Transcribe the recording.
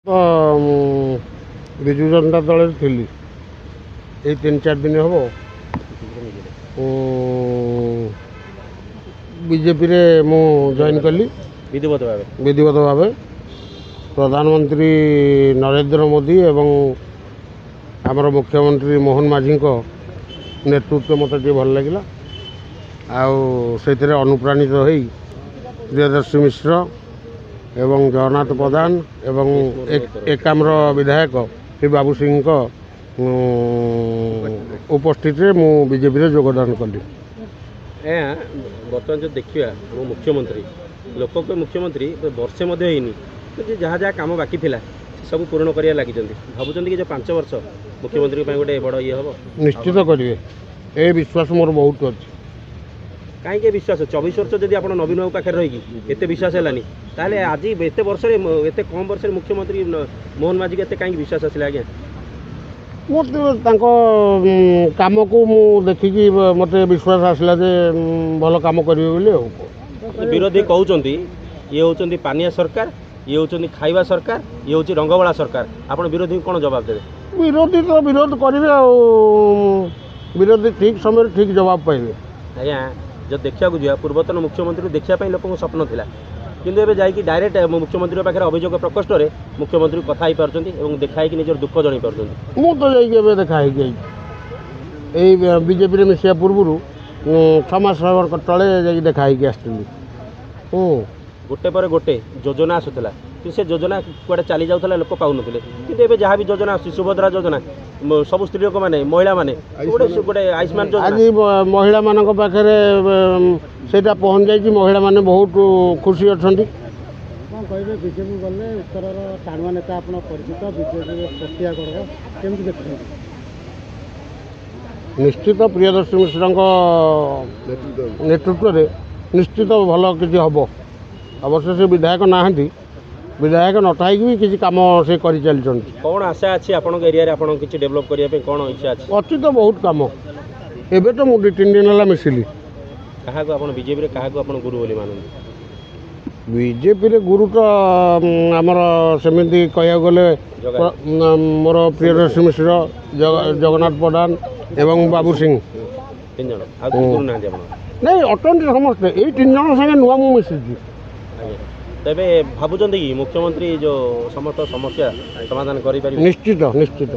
ତ ବିଜୁ ଜନତା ଦଳରେ ଥିଲି ଏଇ 3-4 ଦିନ ହେବ ବିଜେପିରେ ମୁଁ ଜଏନ୍ କଲି ବିଧିବଦ୍ଧ ଭାବେ। ପ୍ରଧାନମନ୍ତ୍ରୀ ନରେନ୍ଦ୍ର ମୋଦି ଏବଂ ଆମର ମୁଖ୍ୟମନ୍ତ୍ରୀ ମୋହନ ମାଝୀଙ୍କ ନେତୃତ୍ୱ ମୋତେ ଟିକେ ଭଲ ଲାଗିଲା। ଆଉ ସେଥିରେ ଅନୁପ୍ରାଣିତ ହୋଇ ପ୍ରିୟଦର୍ଶୀ ମିଶ୍ର ଏବଂ ଜଗନ୍ନାଥ ପ୍ରଧାନ ଏବଂ ଏକାମ୍ର ବିଧାୟକ ଶ୍ରୀ ବାବୁ ସିଂଙ୍କ ଉପସ୍ଥିତିରେ ମୁଁ ବିଜେପିରେ ଯୋଗଦାନ କଲି। ବର୍ତ୍ତମାନ ଯଦି ଦେଖିବା ଆମ ମୁଖ୍ୟମନ୍ତ୍ରୀ ଲୋକଙ୍କ ମୁଖ୍ୟମନ୍ତ୍ରୀ ବର୍ଷେ ମଧ୍ୟ ହେଇନି ଯାହା ଯାହା କାମ ବାକି ଥିଲା ସବୁ ପୂରଣ କରିବା ଲାଗିଛନ୍ତି। ଭାବୁଛନ୍ତି କି ଯେ 5 ବର୍ଷ ମୁଖ୍ୟମନ୍ତ୍ରୀଙ୍କ ପାଇଁ ଗୋଟେ ବଡ଼ ଇଏ ହେବ? ନିଶ୍ଚିତ କରିବେ, ଏ ବିଶ୍ୱାସ ମୋର ବହୁତ ଅଛି। କାହିଁକି ବିଶ୍ୱାସ? 24 ବର୍ଷ ଯଦି ଆପଣ ନବୀନ ବାବୁ ପାଖରେ ରହିକି ଏତେ ବିଶ୍ୱାସ ହେଲାନି, ତାହେଲେ ଆଜି ଏତେ ବର୍ଷରେ ଏତେ କମ୍ ବର୍ଷରେ ମୁଖ୍ୟମନ୍ତ୍ରୀ ମୋହନ ମାଝୀକୁ ଏତେ କାହିଁକି ବିଶ୍ୱାସ ଆସିଲା? ଆଜ୍ଞା, ମୋତେ ତାଙ୍କ କାମକୁ ମୁଁ ଦେଖିକି ମୋତେ ବିଶ୍ୱାସ ଆସିଲା ଯେ ଭଲ କାମ କରିବେ ବୋଲି। ଆଉ ବିରୋଧୀ କହୁଛନ୍ତି ଇଏ ହେଉଛନ୍ତି ପାନିଆ ସରକାର, ଇଏ ହେଉଛନ୍ତି ଖାଇବା ସରକାର, ଇଏ ହେଉଛି ରଙ୍ଗବଳା ସରକାର। ଆପଣ ବିରୋଧୀଙ୍କୁ କ'ଣ ଜବାବ ଦେବେ? ବିରୋଧୀ ତ ବିରୋଧ କରିବେ, ଆଉ ବିରୋଧୀ ଠିକ୍ ସମୟରେ ଠିକ୍ ଜବାବ ପାଇବେ। ଆଜ୍ଞା, ଯଦି ଦେଖିବାକୁ ଯିବା ପୂର୍ବତନ ମୁଖ୍ୟମନ୍ତ୍ରୀକୁ ଦେଖିବା ପାଇଁ ଲୋକଙ୍କ ସ୍ୱପ୍ନ ଥିଲା, କିନ୍ତୁ ଏବେ ଯାଇକି ଡାଇରେକ୍ଟ ମୁଖ୍ୟମନ୍ତ୍ରୀଙ୍କ ପାଖରେ ଅଭିଯୋଗ ପ୍ରକୋଷ୍ଠରେ ମୁଖ୍ୟମନ୍ତ୍ରୀଙ୍କୁ କଥା ହେଇପାରୁଛନ୍ତି ଏବଂ ଦେଖା ହେଇକି ନିଜର ଦୁଃଖ ଜଣାଇ ପାରୁଛନ୍ତି। ମୁଁ ତ ଯାଇକି ଏବେ ଦେଖା ହେଇକି ଯାଇଛି, ଏଇ ବିଜେପିରେ ମିଶିବା ପୂର୍ବରୁ 6 ମାସ ତଳେ ଯାଇକି ଦେଖା ହେଇକି ଆସିଥିଲି। ଗୋଟେ ପରେ ଗୋଟେ ଯୋଜନା ଆସୁଥିଲା, କିନ୍ତୁ ସେ ଯୋଜନା କୁଆଡ଼େ ଚାଲି ଯାଉଥିଲା, ଲୋକ ପାଉନଥିଲେ। କିନ୍ତୁ ଏବେ ଯାହା ବି ଯୋଜନା ଆସୁଛି, ସୁଭଦ୍ରା ଯୋଜନା, ସବୁ ସ୍ତ୍ରୀ ଲୋକମାନେ ମହିଳାମାନେ ଗୋଟେ ଆୟୁଷ୍ମାନ ଯୋଜନା, ଆଜି ମହିଳାମାନଙ୍କ ପାଖରେ ସେଇଟା ପହଞ୍ଚି ଯାଇଛି। ମହିଳାମାନେ ବହୁତ ଖୁସି ଅଛନ୍ତି। କ'ଣ କହିବେ? ବିଜେପି ଗଲେ ଉତ୍ତରର ଟାଣୁଆ ନେତା ଆପଣ ପରିଚିତ, ବିଜେପିରେ ପ୍ରତ୍ୟାଗର କେମିତି ଦେଖୁଛନ୍ତି? ନିଶ୍ଚିତ ପ୍ରିୟଦର୍ଶୀ ମିଶ୍ରଙ୍କ ନେତୃତ୍ୱରେ ନିଶ୍ଚିତ ଭଲ କିଛି ହେବ। ଅବଶ୍ୟ ସେ ବିଧାୟକ ନାହାନ୍ତି, ବିଧାୟକ ନଥାଇକି ବି କିଛି କାମ ସେ କରିଚାଲିଛନ୍ତି। କ'ଣ ଆଶା ଅଛି ଆପଣଙ୍କ ଏରିଆରେ? ଆପଣଙ୍କ କିଛି ଡେଭଲପ୍ କରିବା ପାଇଁ କ'ଣ ଇଚ୍ଛା ଅଛି? ଅଛି ତ ବହୁତ କାମ। ଏବେ ତ ମୁଁ 2-3 ଦିନ ହେଲା ମିଶିଲି। କାହାକୁ ଆପଣ ବିଜେପିରେ କାହାକୁ ଆପଣ ଗୁରୁ ବୋଲି ମାନନ୍ତି? ବିଜେପିରେ ଗୁରୁ ତ ଆମର ସେମିତି କହିବାକୁ ଗଲେ ମୋର ପ୍ରିୟଦର୍ଶୀ ମିଶ୍ର, ଜଗନ୍ନାଥ ପ୍ରଧାନ ଏବଂ ବାବୁ ସିଂ। 3 ଜଣ, ଆଉ ଗୁରୁ ନାହାନ୍ତି ଆପଣ? ନାଇଁ, ଅଟନ୍ତି ସମସ୍ତେ। ଏଇ 3 ଜଣ ସାଙ୍ଗେ ନୂଆ ମୁଁ ମିଶିଛି। ଆଜ୍ଞା, ତେବେ ଭାବୁଛନ୍ତି କି ମୁଖ୍ୟମନ୍ତ୍ରୀ ଯେଉଁ ସମସ୍ତ ସମସ୍ୟା ସମାଧାନ କରିପାରିବେ? ନିଶ୍ଚିତ ନିଶ୍ଚିତ।